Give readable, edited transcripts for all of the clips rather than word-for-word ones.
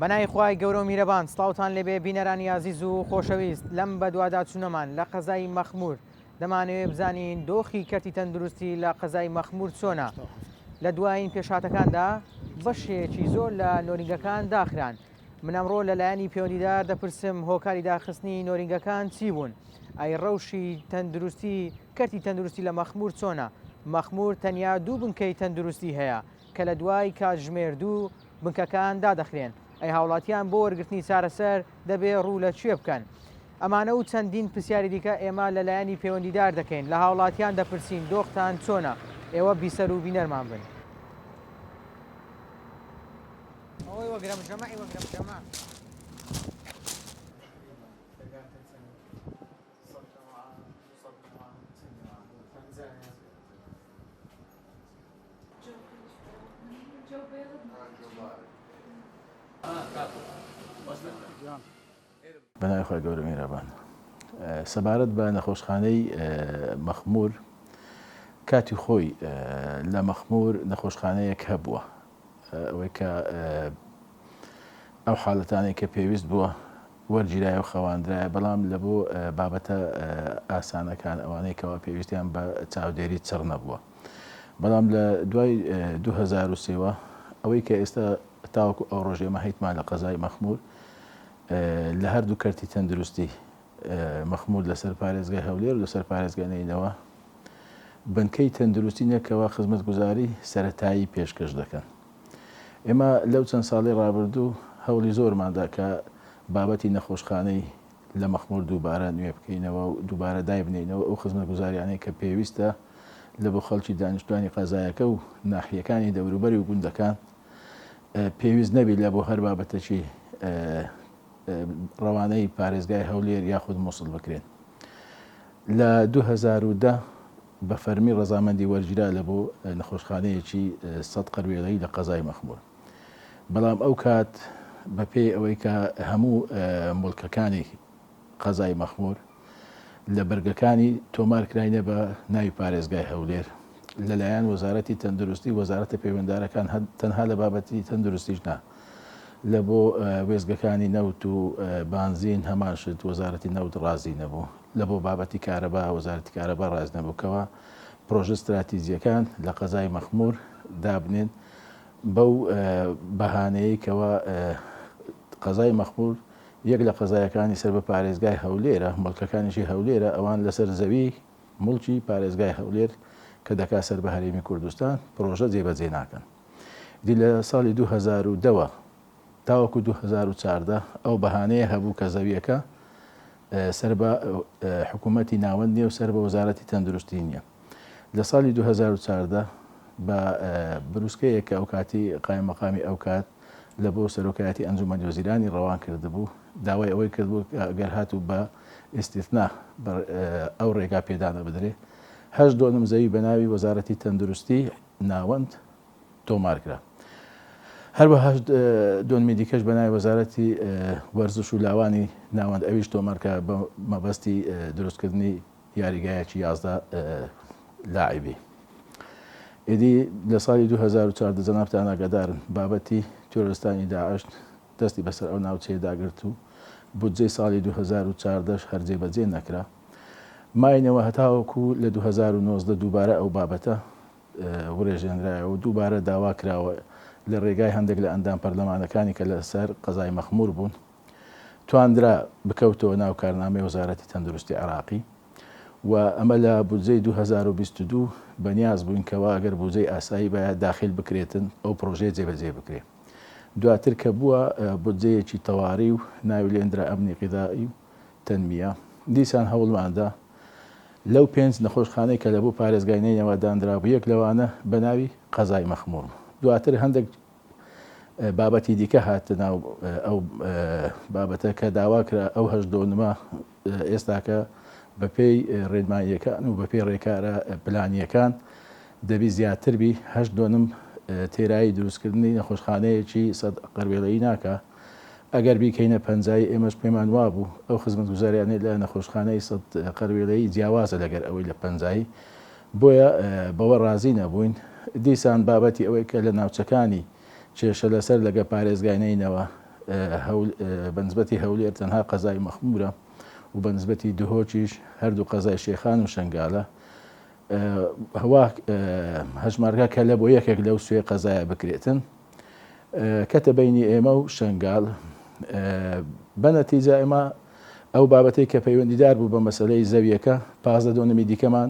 بەنای خوای گەورە و میرەبان سڵاوتان لێبێ بینەرانی عزیز و خۆشەویست لەم بە دوواداچوونەمان لە قەزای مەخمور دەمانەوێت بزانین دۆخی کەرتی تەندروستی لە قەزای مەخمور چۆنە. لە دوایین پێشاتەکاندا بەشێکی زۆر لە نۆرینگەکان داخران. من ئەمڕۆ لەلایەنی پەیوەندیدار دەپرسم هۆکاری داخستنی نۆرینگەکان چی بوون؟ ئەی ڕەوشی تەندروستی کەرتی تەندروستی لە مەخمور چۆنە؟ مەخمور تەنیا دوو بنکەی تەندروستی هەیە کە لە دوای کاتژمێر دوو بنکەکان دادەخرێن. ئەی هاوڵاتیان بۆ وەرگرتنی چارەسەر دەبێ ڕوو لە کوێ بکەن. ئەمانە و چەندین پرسیاری دیکە ئێمە لەلایەنی پەیوەندیدار دەکەین لە هاوڵاتیان دەپرسین دۆختان چۆنە؟ ئێوە بیسەر و بینەرمان بن. بەنای خۆی گەورە میرەبان سەبارەت بە نەخۆشخانەی مەخمور کاتی خۆی لە مەخمور نەخۆشخانەیەک هەبووە ئەوەی کە ئەو حاڵەتانەی کە پێویست بووە وەرگیرایە و خەواندرایە بەڵام لە بۆ بابەتە ئاسانەکان ئەوانەی کەەوە پێویستیان بە چاودێری چڕ نەبووە بەڵام لە دوای 2023 ئەوەی کە ئێستا تاوەکو ئەو ڕۆژێمە هەیتمان لە قەزای مەخمور لە هەردوو کەرتی تەندروستی مەخمور لەسەر پارێزگای هەولێر و لەسەر پارێزگای نینەوە بنکەی تەندروستی نەکەوە خزمەتگوزاری سەرەتایی پێشکەش دەکەن. ئێمە لەو چەند ساڵی ڕابردوو هەوڵی زۆرماندا کە بابەتی نەخۆشخانەی لە مەخمور دووبارە نوێ بکەینەوە و دووبارە دای بنینەوە ئەو خزمەتگوزاریانەی کە پێویستە لە بۆ خەڵکی دانیشتوانی قەزایەکە و ناحیەکانی دەوروبەری و گوندەکان پێویست نەبی لە بۆ هەر بابەتەکی ڕەوانەی پارێزگای هەولێر یاخود مووسڵ بکرێن. لە 2010 بە فەرمی ڕەزامەندی وەرگیرا لە بۆ نەخۆشخانەیەکی 100 قەروێڵەیی لە قەزای مەخمور. بەڵام ئەو کات بەپێی ئەوەی کە هەموو مڵکەکانی قەزای مەخمور لە بەرگەکانی تۆمار کراینە بە ناوی پارێزگای هەولێر لەلایەن وەزارەتی تەندروستی وەزارەتە پەیوەنددارەکان تەنها لە بابەتی تەندروستیش نا لە بۆ وێزگەکانی نەوت و بانزین هەمان شت وەزارەتی نەوت ڕازی نەبوو لە بۆ بابەتی کارەبا وەزارەتی کارەبا ڕاز نەبووکەوە پرۆژە استراتیجیەکان لە قەزای مەخمور دابنێن بەو بەهانەیە کەوە قەزای مەخمور یەک لە قەزایەکانی سەر بە پارێزگای هەولێرە مڵکەکانیشی هەولێرە ئەوان لەسەر زەوی مڵکی پارێزگای هەولێر کە دەکا سەر بە هەرێمی کوردستان پرۆژە جێبەجێ ناکەن. دی لە ساڵی 2010 تاوەکو 2014 ئەو بەهانەیە هەبوو کە زەویەکە سەر بە حکوومەتی ناوەند نییە و سەر بە وەزارەتی تەندروستی نییە. لە ساڵی 2014 بە بروسکەیەک کە ئەو کاتی قایم مەقامی ئەو کات لە بۆ سەرۆکایەتی ئەنجومەنی وەزیرانی ڕەوان کردبوو داوای ئەوەی کردبوو گەر هاتوو بە ئیستیثنا ئەو ڕێگا پێدانە بدرێ 8 دۆنم زەوی بە ناوی وەزارەتی تەندروستی ناوەند تۆمارکرا. هەروەها دۆنمی دیکەش بە ناوی وەزارەتی وەرزش و لاوانی ناوەند ئەویش تۆمارکە بە مەبەستی دروستکردنی یاریگایەکی 11 لاعیبی. ئیدی لە ساڵی 2014 جەنابتان ئاگادارن بابەتی تۆرۆریستانی داعش دەستی بەسەر ئەو ناوچەیە داگرت و بودجەی ساڵی 2014 هەر جێبەجێ نەکرا. ماینەوە هەتاوەکو لە 2019 دووبارە ئەو بابەتە وڕێژێنرایەوە و دووبارە داوا کراوە لە ڕێگای هەندێک لە ئەندام پەرلەمانەکانی کە لەسەر قەزای مەخمور بوون توانرا بکەوتەوە ناو کارنامەی وەزارەتی تەندروستی عێراقی و ئەمە لە بودجەی 2022 بەنیاز بووین کەوا ئەگەر بودجەی ئاسایی بە داخل بکرێتن ئەو پرۆژەیە جێبەجێ بکرێ. دواتر کە بووە بودجەیەکی تەواڕی و ناوی لێندرا ئەمنی غیدایی و تەنمیە دیسان هەوڵماندا لەو 5 نەخۆشخانەی کە لە بۆ پارێزگای نینەوە دانرابوو یەک لەوانە بە ناوی قەزای مەخمور. دواتر هەندێک بابەتی دیکە هاتە ناو ئەو بابەتە کە داواکرا ئەو 8 دۆنمە ئێستاکە بەپێی ڕێنماییەکان و بەپێی ڕێکارە پلانیەکان دەبی زیاتربی 8 دۆنم تێرایی دروستکردنی نەخۆشخانەیەکی 100 قەروێڵەیی ناکە ئەگەر بیکەینە پەنجایی ئێمەش پێمان وابوو ئەو خزمەتگوزاریانەی لە نەخۆشخانەی 100 قەروێڵەیی جیاوازە لەگەر ئەوەی لە پەنجایی بۆیە بەوە ڕازی نەبووین. دیسان بابەتی ئەوەی کە لە ناوچەکانی کێشە لەسەر لەگە پارێزگای نینەوە بەنسبەتی هەولێر تەنها قەزای مەخمورە و بەنسبەتی دهۆچیش هەردوو قەزای شێخان و شنگالە هەوا هەژمارگا کە لە بۆ یەکێک لەو سوێ قەزایە بکرێتن کەتە بینی ئێمە و شنگال بەنەتیجا ئێمە ئەو بابەتەی کە پەیوەندیدار بوو بە مەسەلەی زەویەکە 15 دیکەمان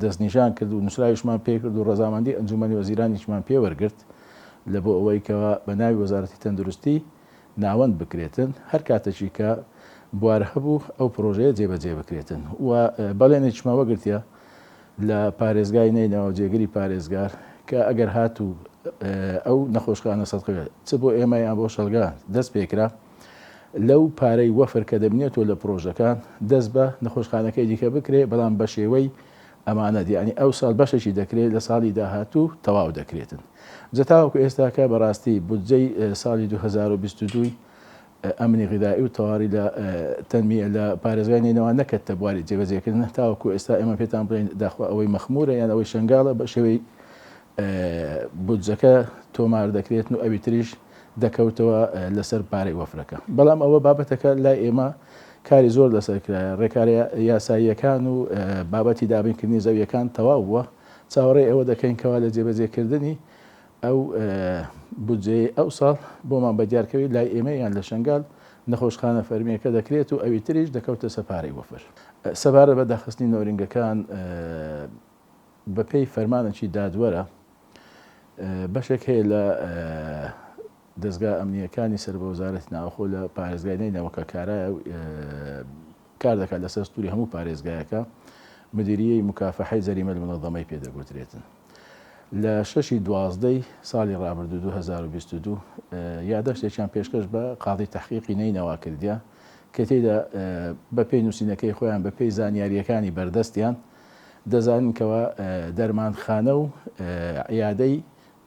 دەستنیشان کرد و نووسراویشمان پێ کرد و ڕەزامەندی ئەنجومەنی وەزیرانیشمان پێوەرگرت لە بۆ ئەوەی کەەوە بە ناوی وەزارەتی تەندروستی ناوەند بکرێتن هەر کاتێکی کە بوارە هەبوو ئەو پرۆژەیە جێبەجێ بکرێتن و بەڵێنێکماوە گرتیا لە پارێزگای نینەوە جێگری پارێزگار کە ئەگەر هاتوو ئەو نەخۆشخانە سەدقەوێت چ بۆ ئێمە یان بۆ شەلگا دەست پێکرا لەو پارەی وەفر کە دەبنێتەوە لە پرۆژەکان دەست بە نەخۆشخانەکەی دیکە بکرێ بەڵام بە شێوەی ئەمانەت ینی ئەو ساڵ بەشێکی دەکرێت لە ساڵی داهاتوو تەواو دەکرێتن جەتاوەکو ئێستاکە بەڕاستی بودجەی ساڵی 2022 ئەمنی غذایی و تەواوی لە تەنمیە لە پارێزگای نینەوە نەکەتە بواری جێبەجێکردن تاوەکو ئێستا ئێمە پێتان بڵێن داخوا ئەوەی مەخمورە یان ئەوەی شنگاڵە بە شێوەی بودجەکە تۆمار دەکرێتن و ئەوی تریش دەکەوتەوە لەسەر پارەی وەفرەکە بەڵام ئەوە بابەتەکە لای ئێمە کاری زۆر لەسەرکرایە ڕێکاری یاساییەکان و بابەتی دابینکردنی زەویەکان تەواو بووە چاوەڕێ ئەوە دەکەین کەوا لە جێبەجێکردنی ئەو بودجێ ئەو ساڵ بۆمان بە دیارکەوی لای ئێمە یان لە شنگال نەخۆشخانە فەرمیەکە دەکرێت و ئەوی تریش دەکەوتە سەپارەی وەفر سەبارە بە داخستنی نۆرینگەکان بەپێی فەرمانێکی دادوەرە بەشێک هەیە لە دەستگا ئەمنیەکانی سەر بە وەزارەتی ناوخۆ لە پارێزگای نینەوەکە کارایە کار دەکات لەسەر سووری هەموو پارێزگایەکە مدیریەی مکافحەی جەریمە المنظەمەی پێدەگوترێتن لە 6/12 ساڵی ڕابردوو 2022 یادەشتێکیان پێشکەش بە قاضی تەحقیقی نینەوە کردیا کە تێیدا بەپێی نووسینەکەی خۆیان بەپێی زانیاریەکانی بەردەستیان دەزاننکەوە دەرمانخانە و عیادەی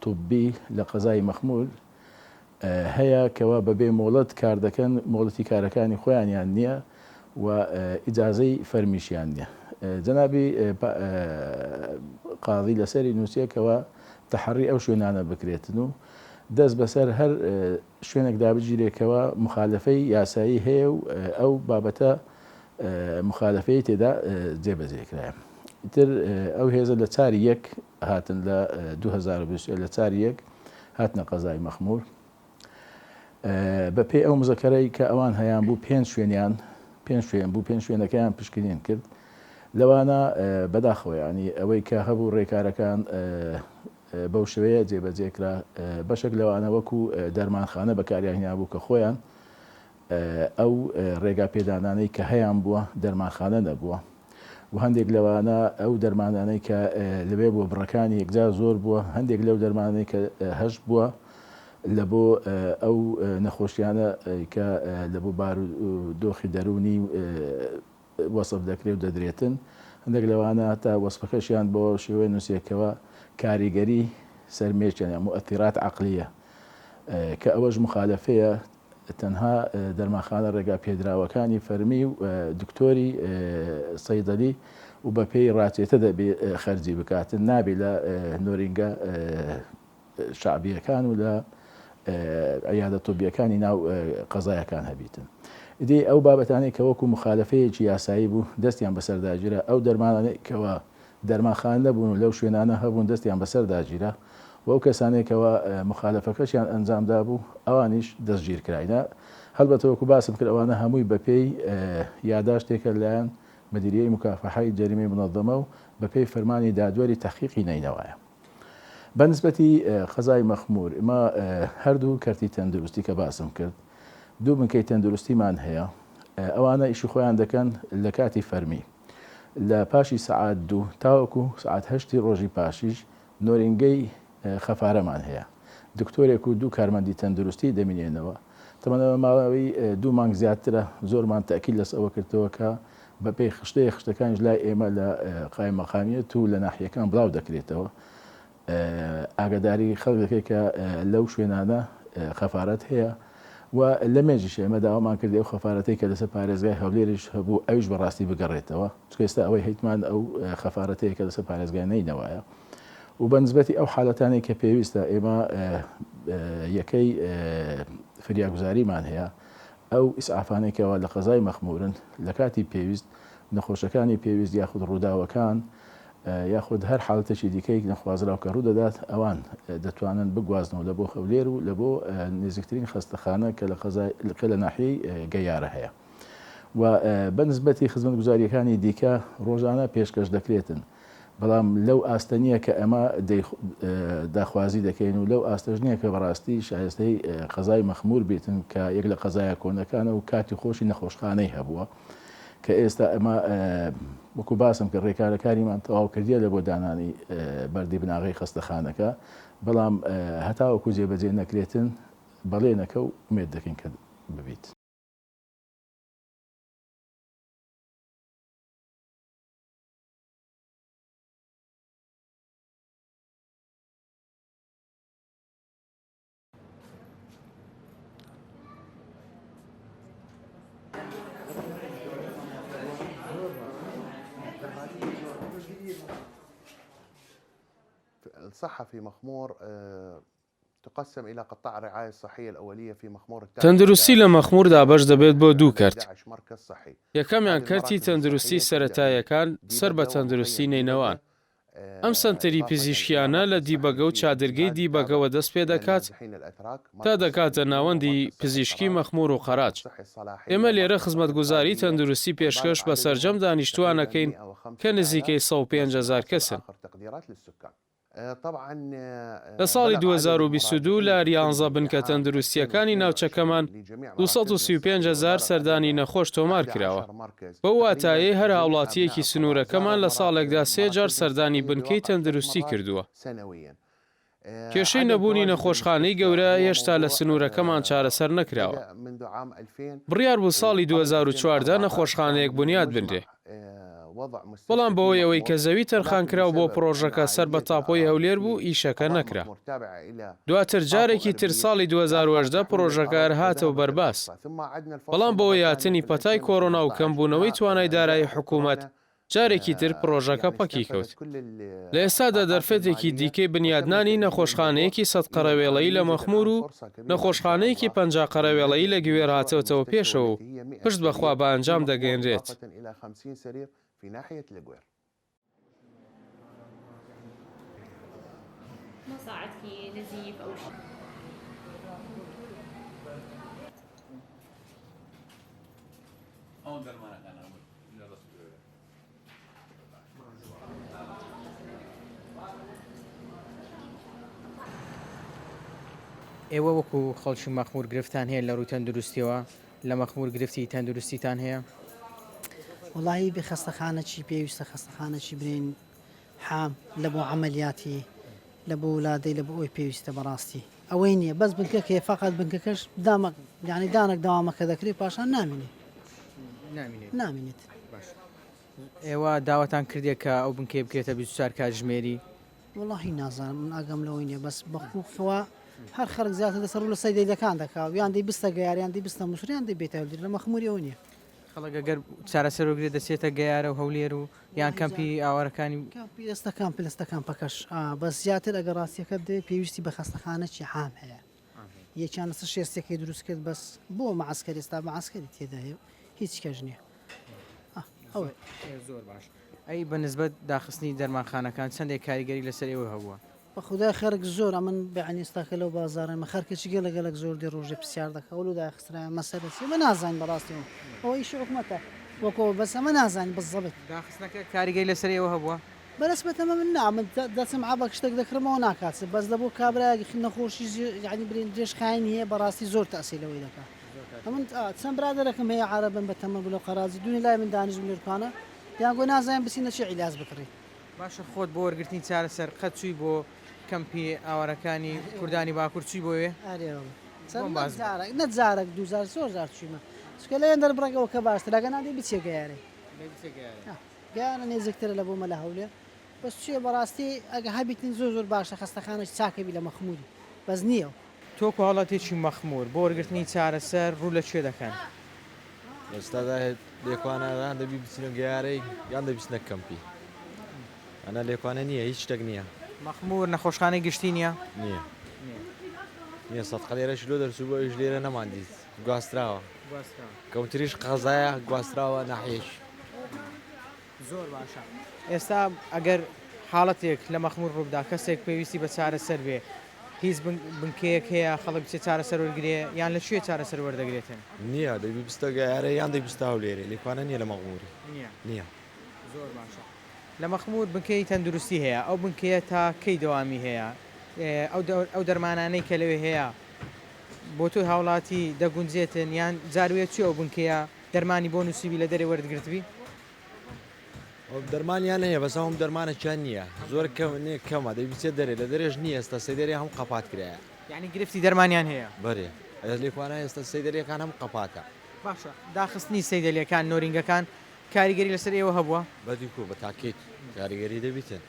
توبی لە قەزای مەخمول هەیە کەوا بەبێ مۆڵەت کار دەکەن مۆڵەتی کارەکانی خۆیانیان نییە و ئیجازەی فەرمیشیان نییە جەنابی قاضی لەسەری نووسیەکەوە تەحەڕی ئەو شوێنانە بکرێتن و دەست بەسەر هەر شوێنێک دابجیرێکەوە مخالفەی یاسایی هەیە و ئەو بابەتە مخالفەی تێدا جێبەجێکرایە تر ئەو هێزە لە چاری یەک هاتن لە 2020 لە چاری یەک هاتنە قەزای مەخمور بەپێی ئەو مزەکەرەی کە ئەوان هەیان بوو 5 شوێنیان 5 شوێن بوو 5 شوێنەکەیان پشکنین کرد لەوانە بەداخەوەیانی ئەوەی کە هەبوو ڕێکارەکان بەو شوەیە جێبەجێکرا بەشێک لەوانە وەکو دەرمانخانە بەکاریانیا بوو کە خۆیان ئەو ڕێگا پێدانانەی کە هەیان بووە دەرمانخانە نەبووە و هەندێک لەوانە ئەو دەرمانانەی کە لەبێ بۆ بڕەکانی یەکجار زۆر بووە هەندێک لەو دەرمانەی کە هەشت بووە لە بۆ ئەو نەخۆشیانە کە لە بۆ بار و دۆخی دەرونی وەسف دەکرێت و دەدرێتن هەندێک لەوانە تا وەسفەکەشیان بۆ شێوەیە نووسیەکەوە کاریگەری سەرمێچیان مؤثرات عەقلیە کە ئەوەش مخالفەیە تەنها دەرمانخانە ڕێگا پێدراوەکانی فەرمی و دکتۆری سەیدەلی و بەپێی ڕاچێتە دەبێ خەرجی بکاتن نابێ لە نۆرینگە شعبیەکان و لە عیادە تۆبیەکانی ناو قەزایەکان هەبیتن ئیدی ئەو بابەتانەی کە وەکو مخالفەیەکی یاسایی بوو دەستیان بەسەرداگیرە ئەو دەرمانانەی کەوە دەرمانخانە نەبوون و لەو شوێنانە هەبوون دەستیان بەسەرداگیرە و ئەو کەسانێکەوە مخالفەکەشیان ئەنجامدا بوو ئەوانیش دەستگیر کراینە هەڵبەتە وەکو باسم کرد ئەوانە هەمووی بەپێی یاداشتێکە لایەن مدیریەی مکافحەی جەریمەی منظەمە و بەپێی فەرمانی دادوەری تەحقیقی نینەوەیە بەنسبەتی قەزای مەخمور ئێمە هەردوو کەرتی تەندروستی کە باسم کرد دوو بنکەی تەندروستیمان هەیە ئەوانە ئیشی خۆیان دەکەن لە کاتی فەرمی لە پاشی سەعات 2 تاوەکو سەعات 8 ڕۆژی پاشیش نۆرینگەی خەفارەمان هەیە دکتۆرێک و دوو کارمەندی تەندروستی دەمینێنەوە تەمەنەوە ماوەی 2 مانگ زیاترە زۆرمان تاکید لەس ئەوە کردەوە کە بەپێی خشتەکانش لای ئێمە لە قای مەقامیەت و لە ناحیەکان بڵاو دەکرێتەوە ئاگداری خەڵکێک کە لەو شوێنانە خەفارەت هەیە و لە مێژیش ئێمە داوامان کردی ئەو خەفارەتەی کە لەسەر پارێزگای هەولێرش هەبوو ئەویش بەڕاستی بگەڕێتەوە چکە ئێستا ئەوەی هیتمان ئەو خەفارەتەیە کە لەسەر پارێزگای نینەوەیە و بەنسبەتی ئەو حاڵەتانی کە پێویستە ئێمە یەکەی فریاگوزاریمان هەیە ئەو ئیسعافانێکەوە لە قەزای مەخمورن لە کاتی پێویست نەخۆشەکانی پێویست یاخود ڕووداوەکان یاخود هەر حاڵەتێکی دیکەی نەخوازراو کە ڕوو دەدات ئەوان دەتوانن بگوازنەوە لە بۆ خەولێر و لە بۆ نزیکترین خەستەخانە کە لە ناحیەی گەیارە هەیە و بەنسبەتی خزمەتگوزاریەکانی دیکە ڕۆژانە پێشکەش دەکرێتن بەڵام لەو ئاستەنیە کە ئەمە داخوازی دەکەین و لەو ئاستەژنیە کە بەڕاستی شایستەی قەزای مەخمور بێتن کە یەک لە قەزایە کۆنەکانە و کاتی خۆشی نەخۆشخانەی هەبووە کە ئێستا ئەمە وەکو باسم کە ڕێکارەکاریمان تەواو کردیە لە بۆ دانانی بەردی بناغی خەستەخانەکە بەڵام هەتاوەکو جێبەجێ نەکرێتن بەڵێنەکە و مێت دەکەین کە ببیت. الصحة في مخمور تقسم إلى قطاع الرعاية الصحية الأولية في مخمور تەندروستی لە مەخموردا بەش دەبێت بۆ دوو کەرت. یەکەمیان کەرتی تەندروستی سەرەتاییەکان سەر بە تەندروستی نینەوان. ئەم سنتەری پزیشکیانە لە دیبەگە و چادرگەی دیبەگەوە دەست پێ دەکات تا دەکاتە ناوەندی پزیشکی مەخمور و قەراج. ئێمە لێرە خزمەتگوزاری تەندروستی پێشکەش بە سەرجەم دانیشتوانەکەین کە نزیکەی 105,000 کەسن. لە ساڵی 2022 لە 11 بنکە تەندروستیەکانی ناوچەکەمان 235,000 سەردانی نەخۆش تۆمار کراوە. بە واتایە هەر هاوڵاتیەکی سنوورەکەمان لە ساڵێکدا 3 جار سەردانی بنکەی تەندروستی کردووە. کێشەی نەبوونی نەخۆشخانەی گەورە هێشتا لە سنوورەکەمان چارەسەر نەکراوە. بڕیار بوو ساڵی 2014 نەخۆشخانەیەک بنیاد بنرێ. بەڵام بەوەی ئەوەی کە زەوی تەرخانکراو بۆ پرۆژەکە سەر بە تاپۆی هەولێر بوو ئیشەکە نەکرا. دواتر جارێکی تر ساڵی 2018 پرۆژەکە هاتەوە بەرباس. بەڵام بەوەی هاتنی پەتای کۆڕۆنا و کەمبوونەوەی توانای دارایی حکوومەت جارێکی تر پرۆژەکە پەکی کەوت. لە ئێستادا دەرفەتێکی دیکەی بنیادنانی نەخۆشخانەیەکی 100 قەرەوێڵەیی لە مەخمور و نەخۆشخانەیەکی 50 قەرەوێڵەیی لە گوێر هاتەوەتەوە پێشەوە و پشت بەخوا بە ئەنجام دەگەێنرێت. في ناحية الجوير. ما صعد في نزيف أو شيء. ئێوە وەکو خەڵکی مەخمور گرفتان هەیە لە ڕووی تەندروستیەوە لە مەخمور گرفتی تەندروستیتان هەیە؟ وڵی بێ خەستەخانە چی پێویستە خەستەخانە چی برین حام لە بۆ عملیاتی لە بۆ ولادەی لە بۆ ئەوی پێویستە بەڕاستی ئەوەی نییە بەس بنکەکە فقط بنکەکەش ینی دانێک داوامەکە دەکرێت پاشان نامینێت. ئێوە داوەتان کردێک کە ئەو بنکەی بکرێتە 24 کاتژمێری؟ وڵی نازانم من ئاگەم لەوەی نیە بەس بەخوخەوە هەر خەرک زیاتر دەسەر ڕوو لە سەیدەکان دەکاو یان دەی بستە گەیاریان دی بستە مووسریان دەی بێتە لە مەخموری ئەو نییە. خەڵگەگەر چارەسەر وەگرێت دەچێتە گەیارە و هەولێر و یان کەمپی ئاوارەکانی پلستەکان پەکەش بەس زیاتر ئەگە ڕاستیەکە دێ پێویستی بە خەستەخانە چی حام هەیە یەکیان لەسەر شێستێکی دروست کرد بەس بۆ مەعسکەری ئێستا مەعسکەری تێدا هەیە هیچ کەژ نییە. ئەوە زۆر باش. ئەی بەنسبەت داخستنی دەرمانخانەکان چەندێک کاریگەری لەسەر ئێوە هەبووە؟ بە خودای خەرک زۆر من بەعنیستاکە لەو بازارە مە خەرکەچی گەلەگەلک زۆر دی ڕۆژێ پرسیار دەکە و داخسترای مەسەرەتی مە نازانین بەڕاستیەوە ئەوەی شوکمەتە وەکەوە بەس ئەمە نازانین بەزەبێت داخستنەکە کاریگەری لەسەر ئێوە هەبووە؟ بەرەسبەتەمە من نامن دەچم عبە شتێک دەکرمەوە ناکات بەس لە بۆ کابراایەکی نەخۆشی یعنی برین درێژخاین هەیە بەڕاستی زۆر تەسیلەوەی دەکات. من چەند برادەرەکەم هەیە عربن بە تەمە بلو قەرازی دوونی لای من دانیش بلێرکانە دیانگۆ نازانین بچینە چی عیلاج بکڕی. باشە خۆت بۆ وەرگرتنی چارەسەر قەت چووی بۆ کەمپی ئاوارەکانی کوردانی باکوور چی بۆیە؟ نەجارێک 2000 چویمە چکە لە ئێن دەربڕێکەوە کە باشتر لەگە نادەی بچێ گەیارێ گیانە نێزێکترە لە بۆ مە لە هەولێر بەس چیە بەڕاستی ئەگە هەبیتن زۆر باشە خەستەخانەی چاکەبی لە مەخموری بەس نییە. تۆکو هەڵەتێکی مەخمور بۆ وەرگرتنی چارەسەر ڕوو لە کوێ دەکەن؟ ئێستادا لێکوانەدان دەبی بچینە گەیارەی یان دەبیستنە کەمپی ئەنا لێکوانە نییە هیچ شتێک نییە. مەخمور نەخۆشخانەی گشتی نییە؟ نییە. نییە سەد قەلێرەش لۆ دەرسوو بۆ ئەوش لێرە نەماندیت گواستراوە کەوتریش قەزایە گواستراوە ناحێش زۆر باشە. ئێستا ئەگەر حاڵەتێک لە مەخمور ڕووبدا کەسێک پێویستی بە چارەسەر بێ هیچ بنکەیەک هەیە خەڵک بچێت چارەسەر وەرگێ یان لە شوێ چارەسەر وەردەگرێتن؟ نییە دەبی بستە گەیارە یان دەی بستا و لێرە لێکوانە نییە لە مەغموری نییە. زۆر باشە. لە مەخمور بنکەی تەندروستی هەیە ئەو بنکەیە تا کەی دەوامی هەیە ئەو دەرمانانەی کە لەوێ هەیە بۆ تۆی هاوڵاتی دەگونجێتن یان جاروێت چی ئەو بنکەیە دەرمانی بۆ نووسیبی لە دەرێ وەرگرتبی؟ ئەو دەرمانیان هەیە بەس ئەوم دەرمانەکیان نییە زۆر کەمە دەبیچێت دەرێ لە دەرێژ نییە ئێستا سەیدەری هەم قەپات کرایە یعنی گرفتی دەرمانیان هەیە بەرێ لێکوانە ئێستا سەیدەریەکان هەم قەپاتە. باشە داخستنی سەیدەلیەکان نۆرینگەکان کاریگەری لەسەر ئێوە هەبووە؟ بەدیکو بە تاکیت کاریگەری دەبیتن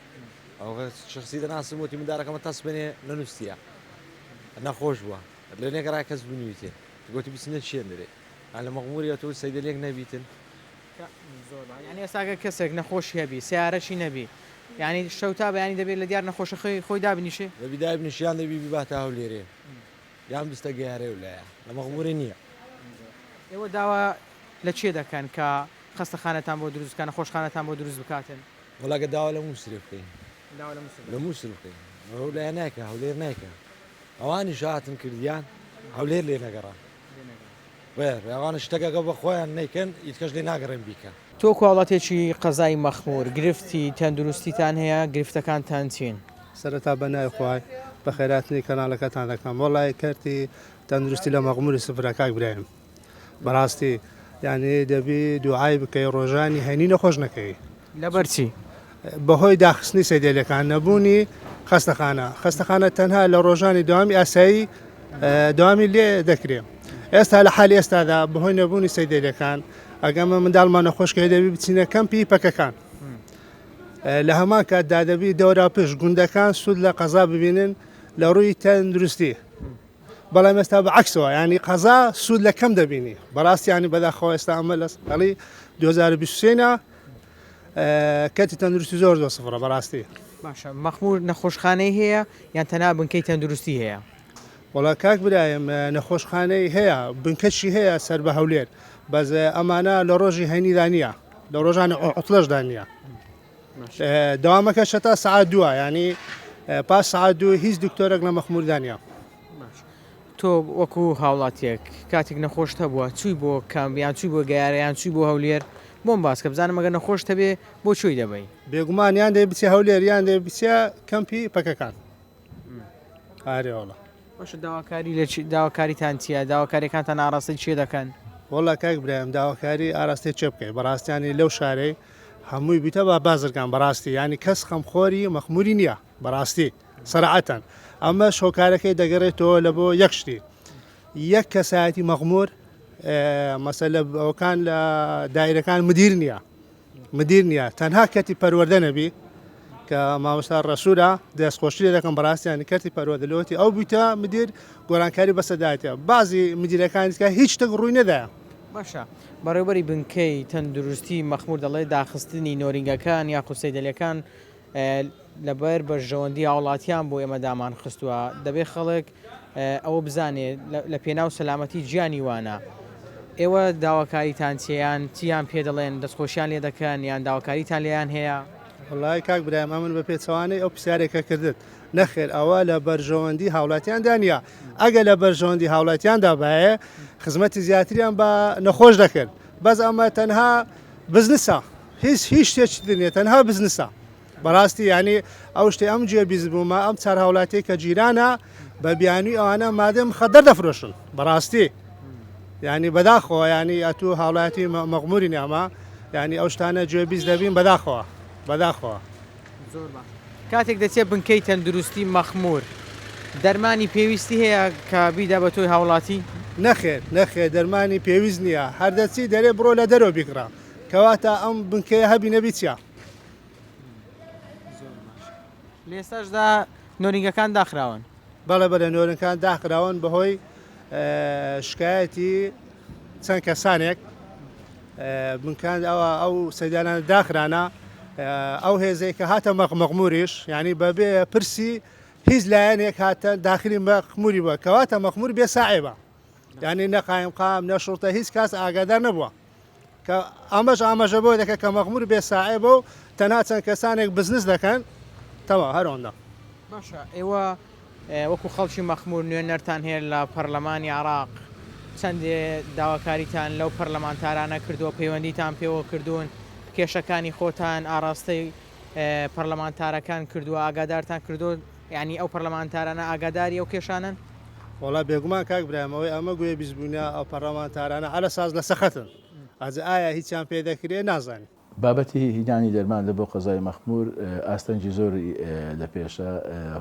ئەو شخصی دەناسم وتی مدارەکەمە تاس بنێ نەنووسە نەخۆش بووە لە نێگەڕای کەس بنوویتێ گوتی بچنە چێن دەرێ لە مەغموری تۆ سەیدەلێک نەبیتن. ینی ئێستاگە کەسێک نەخۆشی هەبی سیارەشی نەبی ینی شەوتا بەیانی دەبێت لە دیار نەخۆشەخی خۆی دابنیشێ لەبی دابنیشیان دەبی بباتە هەو لێرێ یان بستە گەیارێ و لایە لە مەغموری نییە. ئێوە داوا لە چێ دەکەن کە خەستەخانەتان بۆ دروستکانە خۆشخانەتان بۆ دروست بکاتن؟ وڵاگە داوا لە مووسری بکەین لە مووسر بکەین ئەو لایە نایکە هەولێر نایکە ئەوانی شاتن کردیان هەولێر لێ نەگەڕان ڕێوانە شتەکەگە بە خۆیان نیکەن ئیتکەش لێ ناگەڕێن بیکە. تۆ کوڵاتێکی قەزای مەخمور گرفتی تەندروستیتان هەیە گرفتەکانتان چین؟ سەرەتا بەنای خوای بە خێراتنی کەناڵەکەتان دەکەم وەڵای کەرتی تەندروستی لە مەغموری سفرەکاک برایم بەڕاستی یعنی دەبی دوعای بکەی ڕۆژانی هەینی نەخۆش نەکەی لەبەرچی بەهۆی داخستنی سەیدێلەکان نەبوونی خەستەخانە تەنها لە ڕۆژانی داوامی ئاسایی داوامی لێ دەکرێت. ئێستا لە حالی ئێستادا بەهۆی نەبوونی سەیدێلەکان ئەگەمە منداڵمان نەخۆشکە دەبی بچینە کەمپی پەکەکان لە هەمان کاتدا دەبی دەورا پشت گوندەکان سوود لە قەزا ببینن لە ڕووی تەندروستی بەڵام ئێستا بەعکسەوە ینی قەزا سوود لە کەم دەبینی بەڕاستیانی بەداخەوە ئێستا ئەمە لە ساڵی 2023 کەتی تەندروستی زۆر زۆر سفرە بەڕاستی. باشە مەخمور نەخۆشخانەی هەیە یان تەنها بنکەی تەندروستی هەیە؟ وڵا کاک برایم نەخۆشخانەی هەیە بنکەشی هەیە سەر بە هەولێر بەس ئەمانە لە ڕۆژی هەینیدا نییە لە ڕۆژانی عوتڵەشدا نییە دەوامەکە شەتا سعات دووە ینی پاس سعات دوو هیچ دکتۆرێک لە مەخموردا نییە. تۆ وەکو هاوڵاتیەک کاتێک نەخۆشتە بووە چووی بۆ کامبیان چووی بۆ گەیارەیان چووی بۆ هەولێر بۆم باس کە بزانم ئەگەر نەخۆشتە بێ بۆ چۆی دەبی؟ بێگومان یان دەی بچێ هەولێر یان دەی بچێ کەمپی پەکەکان ئارێوەڵە. باشە داواکاریتان چییە؟ داواکاریەکانتان ئاڕاستی چێ دەکەن؟ وەڵا کاک برایم داواکاری ئاراستی چێ بکەی بەڕاستیانی لەو شارەی هەمووی بیتە بە بازرگان بەڕاستی ینی کەس خەمخۆری مەخموری نییە بەڕاستی سەرعەتەن ئەمە شۆکارەکەی دەگەڕێتەوە لە بۆ یەک شتی یەک کەسایەتی مەخمور مەسەلە ئەوکان لە دایرەکان مدیر نییە تەنها کەتی پەروەردە نەبی کە مامۆستا ڕەسوورە دەستخۆشی لێ دەکەم بەڕاستیانی کەتی پەروەردەلەوەتی ئەو بیتە مدیر گۆرانکاری بەسەدایەتە بازی مدیرەکانیکە هیچ شتێک ڕووی نەدایە. باشە بەڕێوەبەری بنکەی تەندروستی مەخمور دەڵێ داخستنی نۆرینگەکان یا قوسەیدەلەکان لەبەر بەرژەوەندی هاوڵاتیان بۆ ئێمە دامان خستووە دەبێت خەڵک ئەوە بزانێت لە پێناو سەلامەتی گیانی وانە ئێوە داواکاریتان چیان چیان پێ دەڵێن دەستخۆشیان لێ دەکەن یان داواکاریتان لێیان هەیە؟ وڵای کاک برایم من بە پێچەوانەی ئەو پرسیارێکە کردت نەخێر ئەوە لە بەرژەوەندی هاوڵاتیاندا نیە ئەگە لە بەرژەوەندی هاوڵاتیاندا باە خزمەتی زیاتریان بە نەخۆش دەکرد بەس ئەمە تەنها بزنسە هیچ شتێکی نیە تەنها بزنسە بەڕاستی ینی ئەو شتێ ئەم جێبیز بوومە ئەم چار هاوڵاتی کە جیرانە بە بیانی ئەوانە مادەم خەدەر دەفرۆشن بەڕاستی ینی بەداخەوە ینی ئەتوو هاوڵاتی مەغموری نامە ینی ئەو شتانە جێبیز دەبین بەداخەوە زۆر باش. کاتێک دەچێت بنکەی تەندروستی مەخمور دەرمانی پێویستی هەیە کە بیدا بە تۆی هاوڵاتی؟ نەخێر دەرمانی پێویست نییە هەردەچی دەرێ بڕۆ لە دەرەوە بیکڕا کەواتە ئەم بنکەیە هەبی نەبی چیە؟ لێستاشدا نۆرینگەکان داخراون؟ بەڵێ نۆرنگەکان داخراون بەهۆی شکایەتی چەند کەسانێک بنکان ئەو سەیدانان داخرانە ئەو هێزەی کە هاتە مەغموریش ینی بەبێ پرسی هیچ لایەنێک هاتە داخلی مەخموری بووە کەواتە مەخمور بێ ساعێبە یعنی نەقایم قام نەشڕتە هیچ کاس ئاگادار نەبووە کە ئەمەژە بۆ دەکە کە مەخمور بێ ساعێبە و تەنها چەند کەسانێک بزنس دەکەن تەوا هەرۆندا باشە ئێوە وەکو خەڵکی مەخمور نوێنەرتان هەیە لە پەرلەمانی عراق چەندێ داواکاریتان لەو پەرلەمانتارانە کردووە پەیوەندیتان پێوە کردوون کێشەکانی خۆتان ئاراستەی پەرلەمانتارەکان کردووە ئاگادارتان کردو یعنی ئەو پەرلەمانتارانە ئاگاداری ئەو کێشانن وڵا بێگومان کاک برایمەوەی ئەمە گوێ بیزبوونە ئەو پەرلەمانتارانە هەرە ساز لە سەختن ئەجا ئایا هیچیان پێ دەکرێ نازانی بابەتی هینانی دەرمان لە بۆ قەزای مەخمور ئاستەنجی زۆری لە پێشە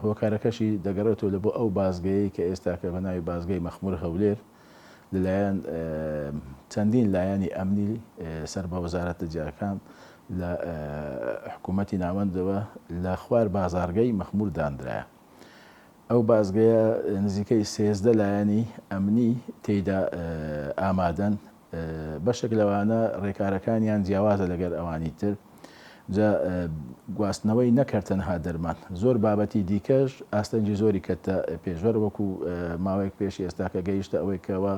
هۆکارەکەشی دەگەڕێتەوە لە بۆ ئەو بازگەیەی کە ئێستا کە بە ناوی بازگەی مەخمور هەولێر لەلایەن چەندین لایەنی ئەمنی سەر بە وەزارەتە جیاکان لە حکوومەتی ناوەندەوە لە خوار بازارگەی مەخمور دانرایە ئەو بازگەیە نزیکەی 13 لایەنی ئەمنی تێیدا ئامادەن بەشێک لەوانە ڕێکارەکانیان جیاوازە لەگەر ئەوانی تر جا گواستنەوەی نەکردتەنها دەرمان زۆر بابەتی دیکەش ئاستەنجی زۆری کەتە پێشوەر وەکو ماوەیەک پێشی ئێستاکە گەیشتە ئەوەی کەەوە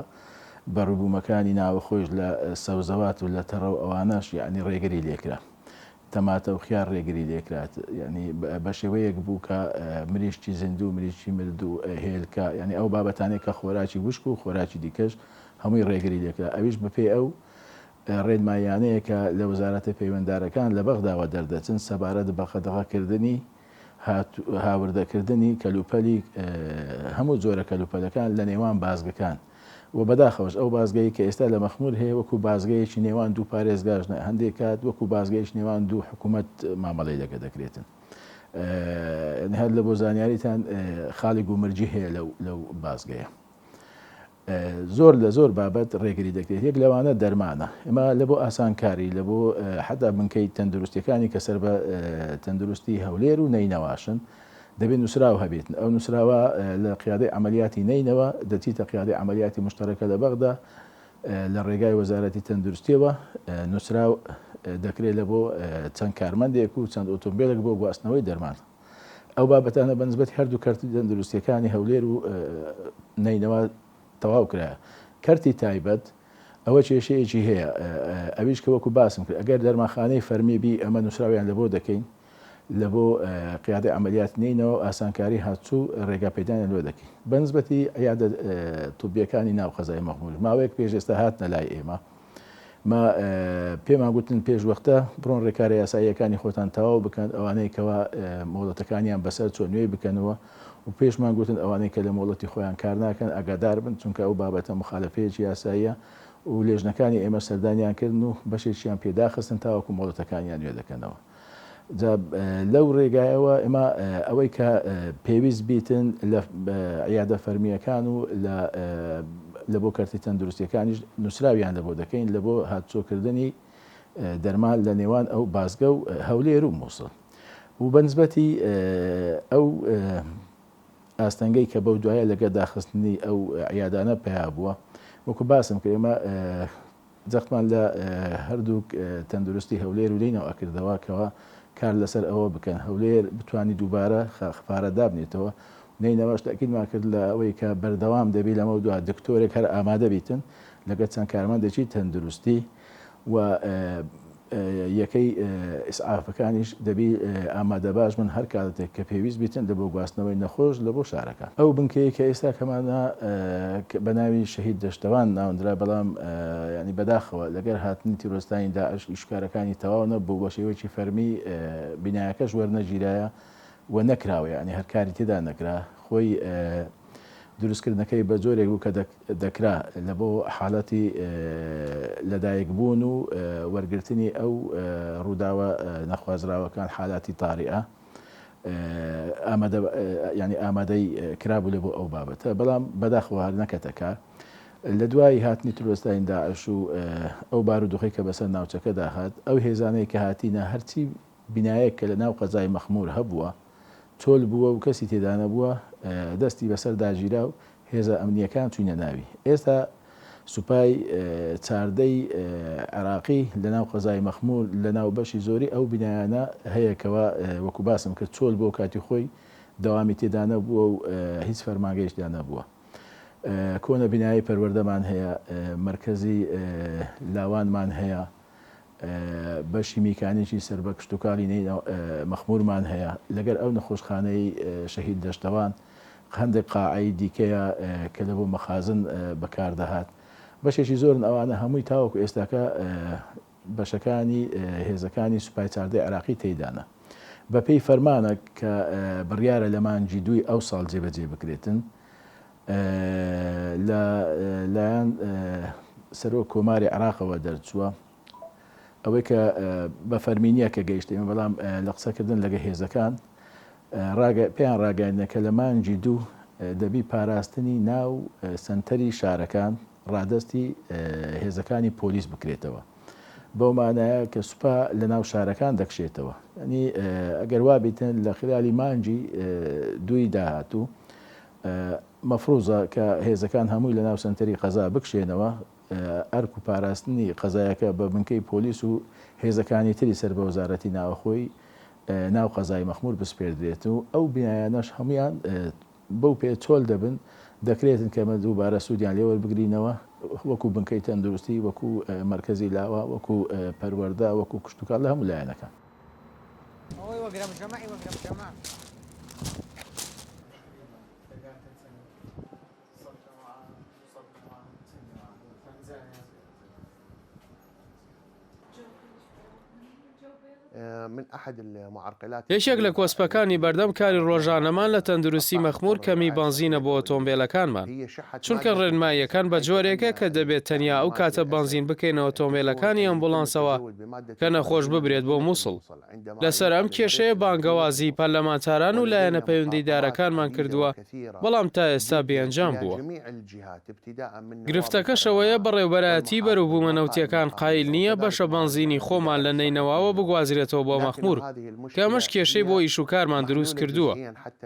بەڕووبوومەکانی ناوەخۆش لە سەوزەوات و لە تەڕە و ئەوانەش یعنی ڕێگری لێکرا تەماتە و خیار ڕێگری لێکرات ینی بە شێوەیەک بوو کە مریشتی زیندوو مریشتی مرد و هێلکە ینی ئەو بابەتانێک کە خۆراکی وشک و خۆراکی دیکەش هەمووی ڕێگری لێکرا ئەویش بەپێ ئەو ڕێنمایانەیە کە لە وەزارەتە پەیوەنددارەکان لە بەغداوە دەردەچن سەبارەت بە قەدەغەکردنی هاوردەکردنی کەلوپەلی هەموو جۆرە کەلوپەلەکان لە نێوان بازگەکان و بەداخەوەش ئەو بازگەی کە ئێستا لە مەخمور هەیە وەکو بازگەیەکی نێوان دوو پارێزگاژنە هەندێک کات وەکو بازگەیش نێوان دوو حکوومەت مامەڵی لەگە دەکرێتن هەر لە بۆ زانیاریتان خاڵی گومرجی هەیە لەو بازگەیە زۆر لە زۆر بابەت ڕێگری دەکرێت یەک لەوانە دەرمانە ئێمە لە بۆ ئاسانکاری لە بۆ حتا بنکەی تەندروستیەکانی کە سەر بە تەندروستی هەولێر و نەینەواشن دەبێت نووسراو هەبێتن ئەو نووسراوە لە قیادەی عملیاتی نینەوە دەچیتە قیادەی عملیاتی مشتەرەکە لە بەغدا لە ڕێگای وەزارەتی تەندروستیەوە نووسراو دەکرێت لە بۆ چەند کارمەندێک و چەند ئۆتۆمبیلێک بۆ گواستنەوەی دەرمان ئەو بابەتانە بەنسبەت هەردوو کەرتی تەندروستیەکانی هەولێر و نینەوە تەواو کرایە کەرتی تایبەت ئەوە کێشەیەکی هەیە ئەویش کە وەکو باسم کرد ئەگەر دەرماخانەی فەرمی بی ئەمە نووسراویان لە بۆ دەکەین لە بۆ قیادەی عملیات نینەوە ئاسانکاری هاتوو ڕێگا پێدانیان لێ دەکەین بەنسبەتی یادە توبیەکانی ناو قەزای مەخمور ماوەیەک پێش ئێستا هاتنە لای ئێمە ما پێمان گوتن پێش وەختە بڕۆن ڕێکارە یاساییەکانی خۆتان تەواو بکەن ئەوانەی کەوا مۆڵەتەکانیان بەسەر چۆنوێ بکەنەوە و پێشمان گوتن ئەوانەی کە لە مۆڵەتی خۆیان کار ناکەن ئەگادار بن چونکە ئەو بابەتە مخالفەیەکی یاساییە و لێژنەکانی ئێمە سەردانیان کردن و بەشێکیان پێداخستن تاوەکو مۆڵەتەکانیان نوێ دەکەنەوە لەو ڕێگایەوە ئێمە ئەوەی کە پێویست بیتن لە عیادە فەرمیەکان و لە بۆ کەرتی تەندروستیەکانیش نووسراویان لە بۆ دەکەین لە بۆ هاتچۆکردنی دەرمان لە نێوان ئەو بازگە و هەولێر و مووسڵ و بەنسبەتی ئەو ئاستەنگەی کە بەو دوایە لەگە داخستنی ئەو عیادانە پیا بووە وەکو باسم کە ئێمە جەختمان لە هەردوو تەندروستی هەولێر و لینەوە ئەکردەوە کەەوە کار لەسەر ئەوە بکەن هەولێر بتوانانی دووبارە خەفارە دابنێتەوە نینەوەش تاکیدمان کرد لە ئەوەی کە بەردەوام دەبی لەمە دو دکتۆرێک هەر ئامادە بیتن لەگە چەند کارمەندێکی تەندروستی و یەکەی ئیسعافەکانیش دەبی ئامادە باش من هەر کاتێک کە پێویست بیتن لە بۆ گواستنەوەی نەخۆش لە بۆ شارەکان ئەو بنکەیە کە ئێستا کەمانە بە ناوی شەهید دەشتەوان ناوندرا بەڵام ینی بەداخەوە لەگەر هاتنی تیرۆستانی داعش ئیشکارەکانی تەواو نەبوو بە شێوەیەکی فەرمی بینایەکەش وەرنەگیرایە و نەکراوە ینی هەر کاری تێدا نەکرا خۆی دروستکردنەکەی بە جۆرێک بوو کە دەکرا لە بۆ حاڵەتی لەدایکبوون و وەرگرتنی ئەو ڕووداوە نەخوازراوەکان حالاتی تاریئە ینی ئامادەی کرابوو لە بۆ ئەو بابەتە بەڵام بەداخەوە هەر نەکەتەکە لە دوای هاتنی تروستانی داعش و ئەو بارودۆخی کە بەسەر ناوچەکەدا هات ئەو هێزانەی کە هاتیینە هەرچی بینایەک کە لە ناو قەزای مەخمور هەبووە تۆل بووە و کەسی تێدانە بووە دەستی بەسەر داگیرا و هێزە ئەمنیەکان چوینە ناوی ئێستا سوپای چاردەی عراقی لە ناو قەزای مەخمور لە ناو بەشی زۆری ئەو بینایانە هەیەکەوە وەکو باسم کرد چۆل بۆ کاتی خۆی دەوامی تێدا نەبووە و هیچ فەرمانگەیشتدا نەبووە. کۆنە بینایی پەروەردەمان هەیە، مرکزی لاوانمان هەیە، بەشی میکانیکی سەر بە کشتتوکاڵی مەخمورمان هەیە. لەگەر ئەو نەخۆشخانەی شەهید دەشتەوان هەندێک قاعەی دیکەیە کە لە بۆ مەخازن بەکاردەهات. بەشێکی زۆرن ئەوانە هەمووی تاوەکو ئێستاکە بەشەکانی هێزەکانی سوپای چاردەی عراقی تێدانە. بەپێی فەرمانە کە بڕیارە لە مانگی 2 ئەو ساڵ جێبەجێ بکرێتن لایەن سەرۆک کۆماری عراقەوە دەرچووە، ئەوەی کە بە فەرمینیە کە گەیشتێمە، بەڵام لە قسەکردن لەگە هێزەکان پێیان ڕاگەاندنە کە لە مانگی 2 دەبی پاراستنی ناو سنتەری شارەکان ڕادستی هێزەکانی پۆلیس بکرێتەوە، بەو مانایە کە سوپا لە ناو شارەکان دەکشێتەوە. ینی ئەگەر وابیتن لە خلالی مانگی 2 داهاتوو مەفروزە کە هێزەکان هەمووی لە ناو سنتەری قەزا بکشێنەوە، ئەرک و پاراستنی قەزایەکە بە بنکەی پۆلیس و هێزەکانی تری سەر بە وەزارەتی ناوەخۆی ناو قەزای مەخمور بسپێردرێت و ئەو بینایانەش هەمویان بەو پێ چۆل دەبن، دەکرێتن کەمە دووبارە سوودیان لێوە بگرینەوە، وەکو بنکەی تەندروستی، وەکو مرکزی لاوە، وەکو پەروەردە، وەکو کشتتوکال لە هەموو لایەنەکە. یەکێک لە کۆسپەکانی بەردەم کاری ڕۆژانەمان لە تەندروستی مەخمور کەمی بانزینە بۆ ئۆتۆمبیلەکانمان، چونکە ڕێنماییەکان بە جۆرێکە کە دەبێت تەنیا ئەو کاتە بانزین بکەینەوە ئۆتۆمبیلەکانی ئەمبولانسەوە کە نەخۆش ببرێت بۆ مووسڵ. لەسەر ئەم کێشەیە بانگەوازی پەرلەمانتاران و لایەنە پەیوەندیدارەکانمان کردووە، بەڵام تا ئێستا بێئەنجام بووە. گرفتەکەشەوەیە بەڕێوەبەرایەتی بەرووبوومەنەوتیەکان قایل نییە بەشە بانزینی خۆمان لە نینەواوە بگوازرێتەوە بۆ مەخمور، کە ئەمەش کێشەی بۆ ئیشوکارمان دروست کردووە،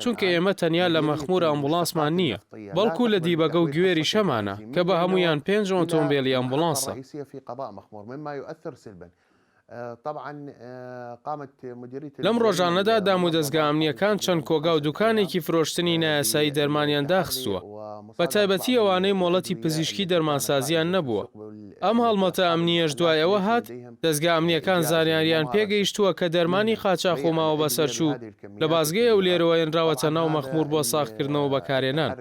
چونکە ئێمە تەنیا لە مەخمور ئەمبولانسمان نییە، بەڵکو لە دیبەگە و گوێری شەمانە کە بە هەمویان 5 ئۆتۆمبیلی ئەمبولانسە. لەم ڕۆژانەدا دام و دەستگا ئەمنیەکان چەند کۆگا و دوکانێکی فرۆشتنی نایاسایی دەرمانیان داخستووە، بە تایبەتی ئەوانەی مۆڵەتی پزیشکی دەرمانسازیان نەبووە. ئەم هەڵمەتە ئەمنیەش دوایەوە هات، دەستگا ئەمنیەکان زانیاریان پێگەیشتووە کە دەرمانی قاچاق و ماوە بەسەرچوو لە بازگەی ئەو لێرەوە هێنراوەتە ناو مەخمور بۆ ساختکردنەوە بەکارێنان.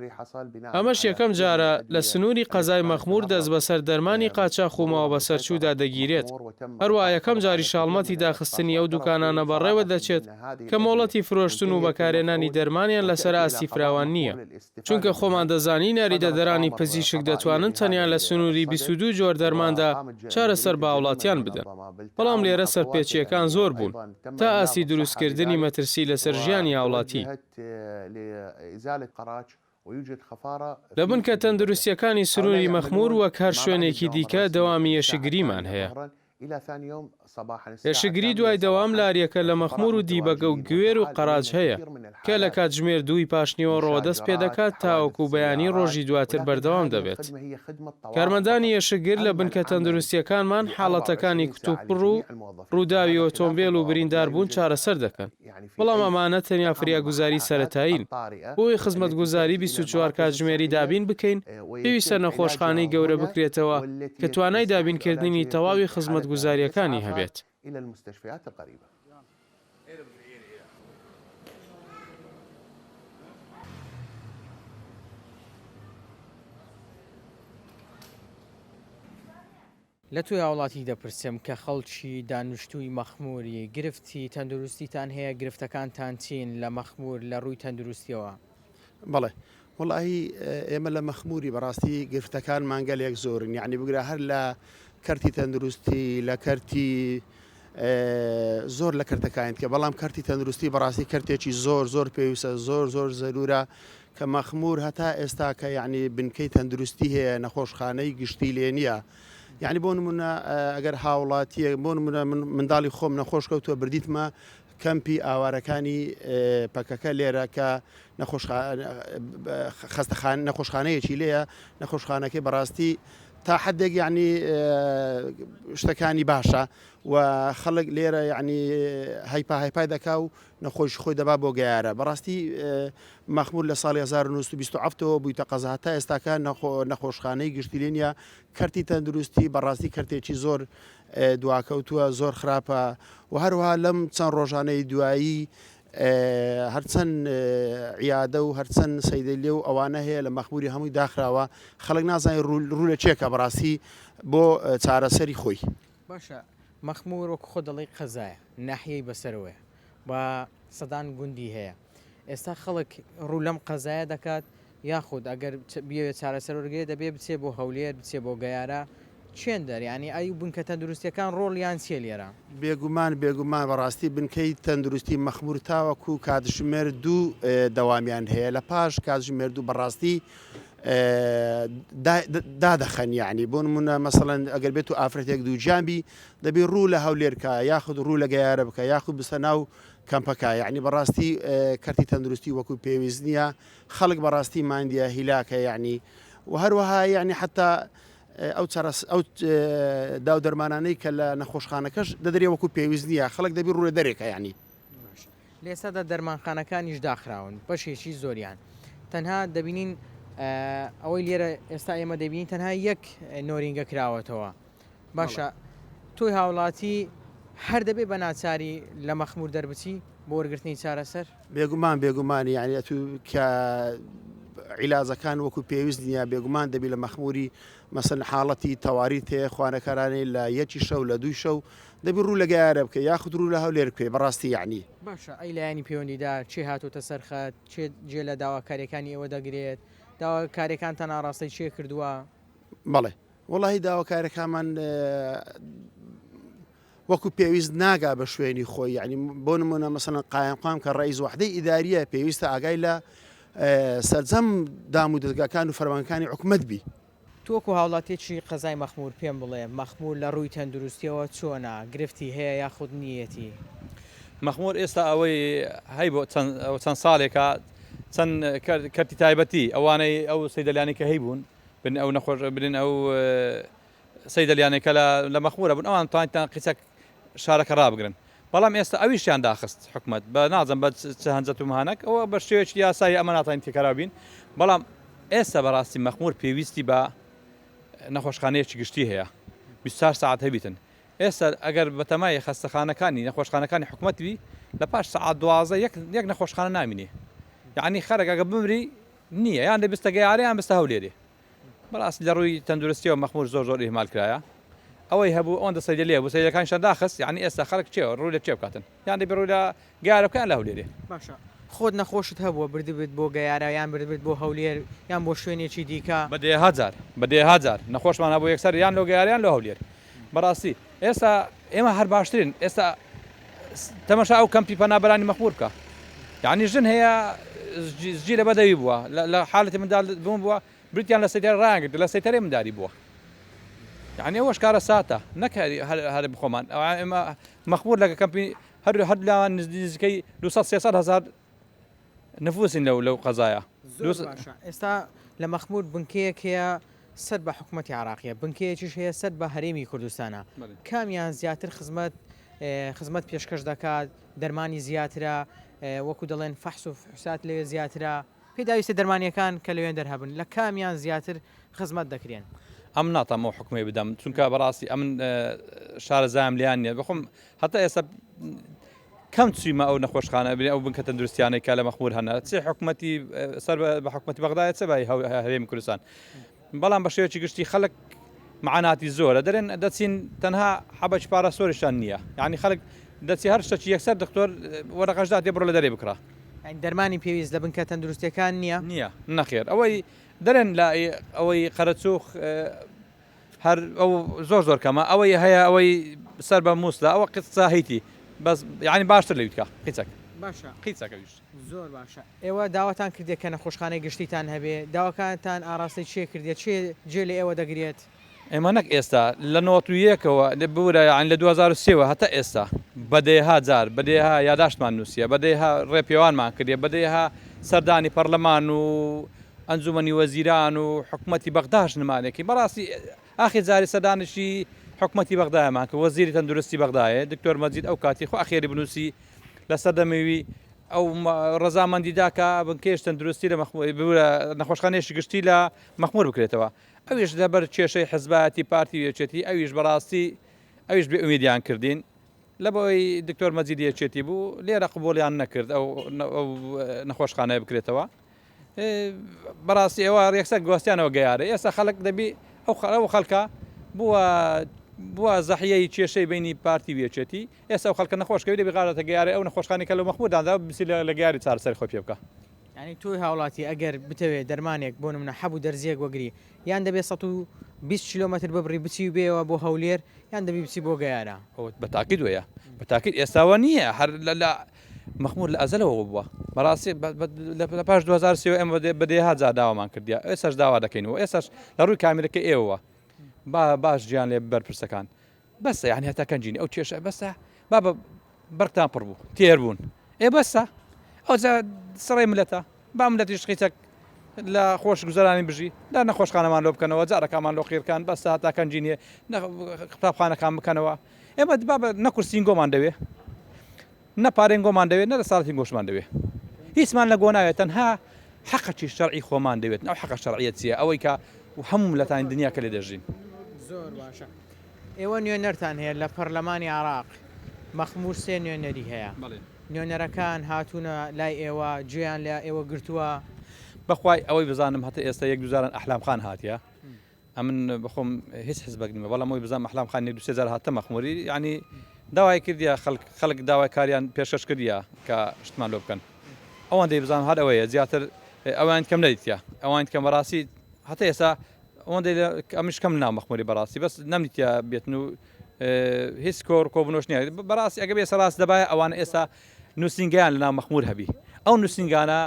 ئەمەش یەکەم جارە لە سنووری قەزای مەخمور دەست بەسەر دەرمانی قاچاق و ماوە بەسەرچوودا دەگیرێت. هەروە یەکەم جاری شاڵمەتی داخستنی ئەو دوکانانە بەڕێوە دەچێت کە مۆڵەتی فرۆشتن و بەکارێنانی دەرمانیان لەسەر ئاستی فراوان نییە، چونکە خۆمان دەزانی ناریدەدەرانی پزیشک دەتوانن تەنیا لە سنووری 22 جۆر دەرماندا چارەسەر بە هاوڵاتیان بدەن، بەڵام لێرە سەرپێچیەکان زۆر بوون تا ئاستی دروستکردنی مەترسی لەسەر ژیانی هاوڵاتی. لە بنکە تەندروستیەکانی سنووری مەخمور وەک هەر شوێنێکی دیکە دەوامی یەشگریمان هەیە. هێشتگری دوای دەوام لاریەکە لە مەخمور و دیبەگە و گوێر و قەراج هەیە کە لە کاتژمێر 2 پاشنیەوە ڕۆدەست پێ دەکات تاوەکو بەیانی ڕۆژی دواتر بەردەوام دەبێت. کارمەندانی هێشتگر لە بنکە تەندروستیەکانمان حاڵەتەکانی کتوپڕ و ڕووداوی ئۆتۆمبیل و بریندار بوون چارەسەر دەکەن، بەڵام ئەمانە تەنیا فریاگوزاری سەرەتایین. بۆی خزمەتگوزاری 24 کاتژمێری دابین بکەین، پێویستە نەخۆشخانەی گەورە بکرێتەوە کە توانای دابینکردنی تەواوی خزمەتگوزاریەکانی هەبێت. لە توی هاوڵاتی دەپرسم کە خەڵکی دانیشتووی مەخموری گرفتی تەندروستیتان هەیە، گرفتەکانتان چین لە مەخمور لە ڕووی تەندروستیەوە؟ بەڵێ وڵی ئێمە لە مەخموری بەڕاستی گرفتەکان مانگەلێک زۆرن، یعنی بگرە هەر لە کەرتی تەندروستی لە کەرتی زۆر لە کەرتەکانیت کە بەڵام کەرتی تەندروستی بەڕاستی کەرتێکی زۆر پێویستە زۆر زەرورە کە مەخمور هەتا ئێستا کە یعنی بنکەی تەندروستی هەیە نەخۆشخانەی گشتی لێ نییە. یعنی بۆ نمونە ئەگەر هاوڵاتیە بۆ نمونە منداڵی خۆم نەخۆش کەوتووە بردیتمە کەمپی ئاوارەکانی پەکەکە لێرە کە نەخۆشخانەیەکی لێیە، نەخۆشخانەکەی بەڕاستی تا حدێک یعنی شتەکانی باشە و خەڵک لێرە یعنی هەیپای دەکا و نەخۆش خۆی دەبا بۆ گەیارە بەڕاستی مەخمور لە ساڵی 1927ەوە بوویتە قەزا تا ئێستاکە نەخۆشخانەی گشتیلێنە کەرتی تەندروستی بەڕاستی کەرتێکی زۆر دواکەوتووە زۆر خراپە و هەروها لەم چەند ڕۆژانەی دوایی هەرچەند عیادە و هەرچەند سەیدە لێ و ئەوانە هەیە لە مەخموری هەمووی داخراوە خەڵک نازانانی ڕوو لە چێکە بەڕاستی بۆ چارەسەری خۆی باشە مەخمور وەکو خۆ دەڵی قەزایە ناحیەی بەسەرەوەی بە سەدان گوندی هەیە ئێستا خەڵک ڕوو لەم قەزایە دەکات یاخود ئەگەر بێت چارەسەر وەرگێ دەبێ بچێ بۆ هەولێر بچێ بۆ گەیارە چێن دەریانی ئای بنکە تەندروستیەکان ڕۆڵیان چیە لێرە بێگومان بەڕاستی بنکەی تەندروستی مەخمور تاوەکو کاتژمێر دوو دەوامیان هەیە لە پاش کاتژمێر دوو بەڕاستی دادەخەن یعنی بۆ نمونە مەسەڵەن ئەگەر بێت و ئافرەتێک دوو جامبی دەبێت ڕوو لە هەولێرکە یاخود ڕوو لە گەیارە بکە یاخود بستە ناو کەمپەکە یعنی بەڕاستی کەرتی تەندروستی وەکو پێویست نییە خەڵک بەڕاستی ماندیە هیلاکە یعنی و هەروەها یعنی حتا ئەو داو دەرمانانەی کە لە نەخۆشخانەکەش دەدرێ وەکو پێویست نییە خەڵک دەبی ڕووە دەرێکە یعنی لێسادا دەرمانخانەکانیش داخراون بەشێکی زۆریان تەنها دەبینین ئەوەی لێرە ئێستا ئێمە دەبینین تەنها یەک نۆرینگە کراوەتەوە باشە تۆی هاوڵاتی هەر دەبێ بە ناچاری لە مەخمور دەربچی بۆ وەرگرتنی چارەسەر بێگومانی یعنی کە عیلازەکان وەکو پێویست نییە بێگومان دەبی لە مەخموری مەسەن حاڵەتی تەواریت هەیە خوانەکارانی لە یەکی شەو لە دوی شەو دەبی ڕوو لە گەیارە بکە یاخود ڕوو لە هەولێر بکەی بەڕاستی یعنی باشە ئەی لایانی پەیوەندیدار چێ هاتوتە سەرخەت چێ جێ لە داواکاریەکانی ئێوە دەگرێت داواکاریەکانتان ئاڕاستەی چێ کردووە بەڵێ وڵی داواکارەکانمان وەکو پێویست ناگا بە شوێنی خۆی یعنی بۆ نمونە مەسەن قایمقام کە ڕئیس وحدەی ئیداریە پێویستە ئاگای لە سەرجەم دام و دەستگاکان و فەرمانەکانی حکومەت بی تۆکو هاوڵاتێکی قەزای مەخمور پێم بڵێ مەخمور لە ڕووی تەندروستیەوە چۆنا گرفتی هەیە یاخود نیەتی مەخمور ئێستا ئەوەی هەی بۆ چەند ساڵێکە چەند کەرتی تایبەتی ئەوانەی ئەو سەیدەلیانی کە هەی بوون بن ئەو نەخۆش بن ئەو سەیدەلیانێکە لە مەخمورە بوون ئەوان توانیتان قسەک شارەکە ڕابگرن بەڵام ئێستا ئەویشیان داخست حکومت بە نازم بە هەنجەت و مهانەك ئەوە بە شێوەیەکی یاسایی ئەمە ناتوانین تێکەرابین بەڵام ئێستا بەڕاستی مەخمور پێویستی بە نەخۆشخانەیەکی گشتی هەیە 24 ساعت هەبیتن ئێستا ئەگەر بەتەمای خەستەخانەکانی نەخۆشخانەکانی حکومەتی لە پاش ساعت 12 یەک نەخۆشخانە نامینێ یعنی خەرک ئەگە بمری نییە یان دەبستە گەیارەیان بستە هەولێرێ بەڕاستی لە ڕووی تەندروستیەوە مەخمور زۆر ئیهمال کرایە ئەوەی هەبوو ئەوەندە سەیدە لێ بوو سەیدەکانیشان داخست یعنی ئێستا خەڵک چێوە ڕوو لە چێ بکاتن یان دەبێ ڕووی لە گەیارەکەیان لە هەولێرێ باشە خۆت نەخۆشت هەبووە بردبێت بۆ گەیارە یان بردبێت بۆ هەولێر یان بۆ شوێنێکی دیکە بەدێهزار نەخۆشمان هەبوو یەکسەر یان لە گەیاریان لە هەولێر بەڕاستی ئێستا ئێمە هەر باشترین ئێستا تەمەشا ئەو کەمپی پەنابەرانی مەخمور بکە یعنی ژن هەیە زجی لە بەدەوی بووە لە حاڵەتی منداڵ بووم بووە بریتیان لە سەیتەر ڕاگرت لە سەیتەرێ منداری بووە یعنی ئەوەش کارە ساتە نەکاری هەر بخۆمان ئێمە مەخمور لە کەمپی هەر لاوان نزیکەی 200-300 هزار نفوسین لەو قەزایە ئێستا لە مەخمور بنکەیەک هەیە سەر بە حکوومەتی عراقیە بنکەیەکیش هەیە سەر بە هەرێمی کوردستانە کامیان زیاتر خزمەت پێشکەش دەکات دەرمانی زیاترە وەکو دەڵێن فەحس و فحوسات لەوێ زیاترە پێداویستە دەرمانیەکان کە لەوێن دەرهەبن لە کامیان زیاتر خزمەت دەکرێن ئەم ناتەمەوە حکومی بدەم چونکە بەڕاستی ئەمن شارەزایم لیان نیە بخۆم هەتا ئێستا کەم چویمە ئەو نەخۆشخانە بێ ئەو بنکە تەندروستیانێک کە لە مەخمور هەنا چێ حکومەتی سەر بە حکومەتی بەغدایە چە بای هەرێمی کوردستان بەڵام بە شێوەیەکی گشتی خەڵک معاناتی زۆرە دەرێن دەچین تەنها حەبەش پارە سۆریشان نییە یعنی خەڵک دەچی هەر شتێکی یەکسەر دکتۆر وەرەقەشدا دێ بڕۆ لە دەرێ بکڕا دەرمانی پێویست لە بنکە تەندروستیەکان نییە نەخێر ئەوەی دەرێن لە ئەوەی قەرەچوخ هەر ئەو زۆر کەمە ئەوەی هەیە ئەوەی سەر بە مووسدا ئەوە قسە هەیتی بەس یعنی باشتر لەوی بکە قیچەک باشە قیچەکەویش زۆر باشە ئێوە داواتان کردێت کە نەخۆشخانەی گشتیتان هەبێ داواکانتان ئاراستی چێ کردێت چێ جێ لە ئێوە دەگرێت ئێمە نەک ئێستا لە 91ەوە بورە یان لە 2023 هەتا ئێستا بەدەیها جار بەدەیها یاداشتمان نووسە بەدەیها ڕێپێوانمان کردێ بەدەیها سەردانی پەرلەمان و ئەنجومەنی وەزیران و حکوومەتی بەغداش نمانێکی بەڕاستی ئاخی جاری سەدانشی حکوومەتی بەغدایەمان کە وەزیری تەندروستی بەغدایە دکتۆر مەجید ئەو کاتی خۆ ئەخێری بنووسی لەسەر دەمەوی ئەو ڕەزامەندیداکە بنکەش تەندروستی لە نەخۆشخانەیەشی گشتی لە مەخموور بکرێتەوە ئەویش لەبەر کێشەی حزبایەتی پارتی وێچێتی ئەویش بەڕاستی ئەویش بێ ئومیدیان کردین لە بۆی دکتۆر مەجید یەکێتی بوو لێرە قبولیان نەکرد ئەو نەخۆشخانەیە بکرێتەوە بەڕاستی ئێوە ڕێکسەر گواستیانەوە گەیارە ئێستا خەڵک دەبی ئەو خەڵکە بووە زەحیەی کێشەی بینی پارتی وێچێتی ئێستا ئەو خەڵکە نەخۆشکەوی دەبی غارەتە گەیارە ئەو نەخۆشخانەی کە لە مەخمووداندا بسی لە گیاری چارەسەری خۆی پێ بکە ینی توی هاوڵاتی ئەگەر بتەوێت دەرمانێک بۆ منە حەبوو دەرزیەک وەگری یان دەبێت 120 کیلومتر ببڕی بچی بێەوە بۆ هەولێر یان دەبی بچی بۆ گەیارە بەتاکید وەیە بەتاکید ئێستاوە نییە هەر لە مەخموور لە ئەزەلەوە بووە بەڕاستی لە پاش 2023 ئەمە بەدەیها جا داوامان کردیا ئێستاش داوا دەکەینەوە ئێستاش لە ڕووی کامێرەکە ئێوە باش گیان لێ بەرپرسەکان بەسە یعنی هەتا کەنجینی ئەو کێشە بەسە با بەرتان پڕ بوو تێر بوون بەسە ئەو سڕێ ملەتە با ملەتیش قیچەک لە خۆش گوزارانی بژی لا نەخۆشخانەمان لۆ بکەنەوە جارەکەمان لۆ قیرکان بەسە هەتا کەنجینیە قوتابخانەکان بکەنەوە ئێمە نەکورسینگۆمان دەوێ نەپارێنگۆمان دەوێت نە لە ساڵاتی گۆشمان دەوێت هیچمان لە گۆناوێت تەنها حەقەکی شەرعی خۆمان دەوێت ئەو حەقە شەرعیە چییە ئەوەی کە هەموو ملەتانی دنیا کە لێ دەژین زۆر باشە ئێوە نوێنەرتان هەیە لە پەرلەمانی عراق مەخموور سێ نوێنەری هەیە نوێنەرەکان هاتوونە لای ئێوە گوێیان لە ئێوە گرتووە بەخوای ئەوەی بزانم هەتا ئێستا یەک دوزاران ئەحلام خان هاتیە ئەمن بخۆم هیچ حزبەک نیمە بەڵام ئەوی بزانم ئەحلام خان یەک دو سێ جار هاتە مەخمووری یعنی داوای کردیا خەڵک داوای کاریان پێشکەش کردیا کە شتمان لۆ بکەن ئەوان دەی بزانم هەر ئەوەیە زیاتر ئەوان کەم نەدیتیا ئەوان کەم بەڕاستی هەتا ئێستا ئەوان ئەمیش کەم ناو مەخمووری بەڕاستی بەس نەمنیتیا بێتن و هیچ کۆر کۆبنۆش نییە بەڕاستی ئەگە بێ سەراست دەبایە ئەوانە ئێستا نووسنگیان لە ناو مەخموور هەبی ئەو نووسنگانە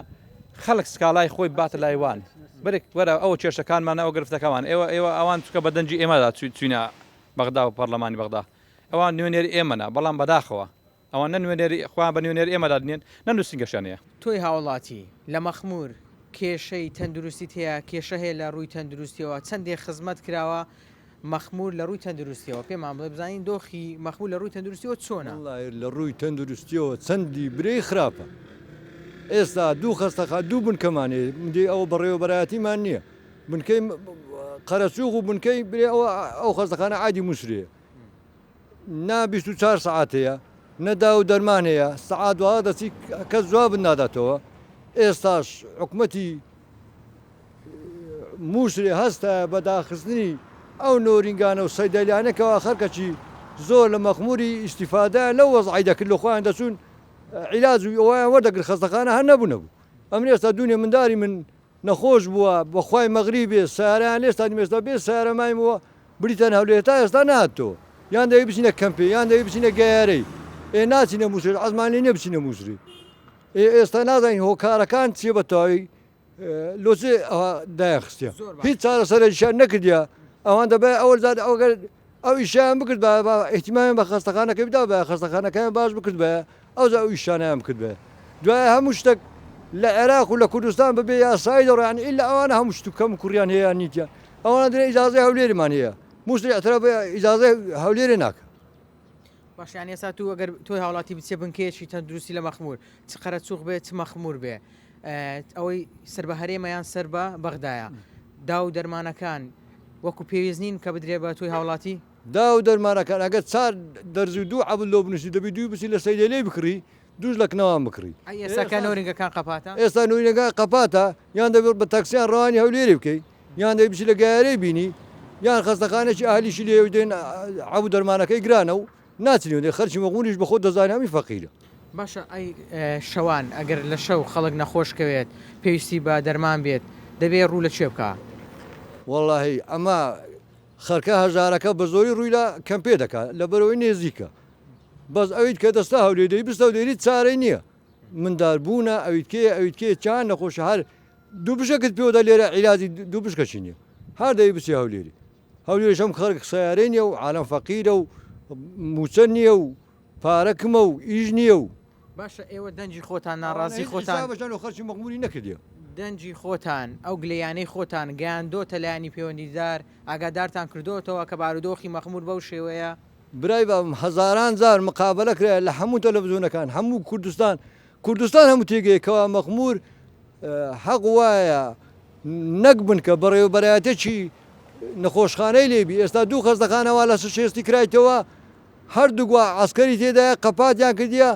خەڵک سکالای خۆی باتە لایوان بەرێک وەرە ئەو کێشەکانمانە ئەو گرفتەکەمان ئێوە ئەوان چکە بە دەنجی ئێمەدا چوینە بەغدا و پەرلەمانی بەغدا ئەوان نوێنێری ئێمەنا بەڵام بەداخەوە ئەوان نە نوێنێری خوان بە نوێنێری ئێمەدا دنێن نە نووسنگەشانەیە تۆی هاوڵاتی لە مەخموور کێشەی تەندروستی هەیە کێشە هەیە لە ڕووی تەندروستیەوە چەندێک خزمەت کراوە مەخموور لە ڕووی تەندروستیەوە پێمان بڵێ بزانین دۆخی مەخموور لە ڕووی تەندروستیەوە چۆنە لە ڕووی تەندروستیەوە چەندی برەی خراپە ئێستا دوو خەستەخا دوو بنکەمانێ ئەوە بەڕێوەبەرایەتیمان نییە بنکەی قەرەسووق و بنکەی برێ ئەو خەستەخانە عادی مووسێ نا 24 سعات هەیە نەدا و دەرمان هەیە سعات وها دەچی کەس جوابن ناداتەوە ئێستاش حکوومەتی مووسێ هەستە بەداخستنی ئەو نۆرینگانە و سەیدەلیانەکەەوە خەرکەچی زۆر لە مەخمووری ئیسیفادا لەو وەزعی دەکرد لە خۆیان دەچون عیلاج و ئەویان وەردەگرت خەستەخانە هەر نەبوونەبوو ئەم ئێستا دوونێ منداری من نەخۆش بووە بەخوای مەغریب بێ ساریان لێستا ئێستا بێ سارەمایمەوە بریتەن هەولێر تا ئێستا نهاتەوە یان دەوی بچینە کەمپێ یان دەوی بچینە گەیارەی ناچینە مووسێت عەزمانی نییە بچینە مووسری ئێستا نازانین هۆکارەکان چیە بەتەواوی لۆچێ دایخستە هیچ چارەسەرشیان نەکردیا ئەوان دەبێت ئەوە زاد ئەو ئیشیان بکرد بە احتیمامیان بە خەستەخانەکە بدا بە خەستەخانەکەیان باش بکرد بە ئەو ئەو ئیشانیان بکرد بێ دوای هەموو شتێک لە عێراق و لە کوردستان ببێ یاسایی دەڕیان ئیلا ئەوانە هەموو شت کەم کوڕیان هەیە نیتە ئەوانە درێ ئیجازەی هەولێرمان هەیە مووسری ئەترا بە ئیجازەی هەولێرێ ناکە باشیان ئێستا تو ئەگەر تۆی هاوڵاتی بچێ بنکەیەکی تەندروستی لە مەخموور چ قەرەچووق بێت چ مەخموور بێ ئەوەی سەر بە هەرێمەیان سەر بە بەغدایە دا و دەرمانەکان وەکو پێویست نین کە بدرێ بە توی هاوڵاتی دا و دەرمانەکان ئەگەر چار دەرزی دوو عەبد لۆ بنووسی دەبی دوی بچی لە سەیدەلێ بکڕی دووش لە کنەوان بکڕی ئێستاکە نۆرینگەکان قەپاتە ئێستا نوێنەکە قەپاتە یان دەبێت بە تاکسیان ڕوانی هەولێرێ بکەیت یان دەبی بچی لە گەیارەی بینی یان خەستەخانێکی ئاهلیشی لێ دێن عەبد دەرمانەکەی گرانە و ناچنی دێ خەرچی مەغمووریش بە خۆ دەزانانی هەمی فەقیرە باشە ئەی شەوان ئەگەر لە شەو خەڵک نەخۆشکەوێت پێویستی بە دەرمان بێت دەبێت ڕوو لە کوێ بکە وەڵڵاهی ئەمە خەرکە هەژارەکە بە زۆری ڕووی لە کەمپێ دەکات لە بەرەوەی نێزیکە بەس ئەویت کە دەستا هەولێری بستە دێری چارەی نییە منداربوونە ئەویتکێ چیان نەخۆشە هەر دوو بشەکەت پێوەدا لێرە عیلاجی دوو بشکەچی نییە هەر دەوی بچی هەولێری هەولێریش ئەم خەرک سیارەی نییە و عالەم فەقیرە و موچە نییە و پارەکمە و ئیش نییە و باشە ئێوە دەنجی خۆتان ناڕازی خۆتان بەشان و خەرچی مەغمووری نەکردیە دەنجی خۆتان ئەو گلەیانەی خۆتان گەیاندۆتە لایەنی پەیوەندیدار ئاگادارتان کردوتەوە کە بارودۆخی مەخمور بەو شێوەیە برای بە هەزاران زار مقابلە کرا لە هەموو تەلەڤیزیۆنەکان هەموو کوردستان هەموو تێگەیەکەوە مەخمور حەق وایە نەک بن کە بەڕێوەبەرایەتێکی نەخۆشخانەی لێبی ئێستا دوو خەستەخانەوە لە شێستی کرایتەوە هەردووگووە عسکەری تێدایە قەپاتیان کردیە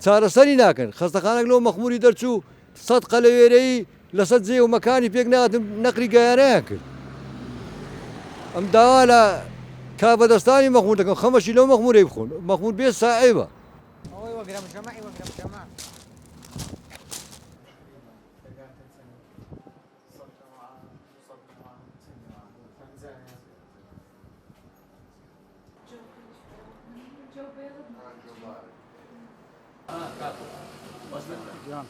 چارەسەری ناکەن خەستەخانێک لەوە مەخموری دەرچوو سەد قەلە وێرەی لەسەر جێ و مەکانی پێک ناتم نەقری گەیانەیان کرد ئەم داوا لە کابەدەستانی مەخمور دەکەم خەمەشی لەو مەخمورەی بخۆن مەخمور بێ ساعیبە جان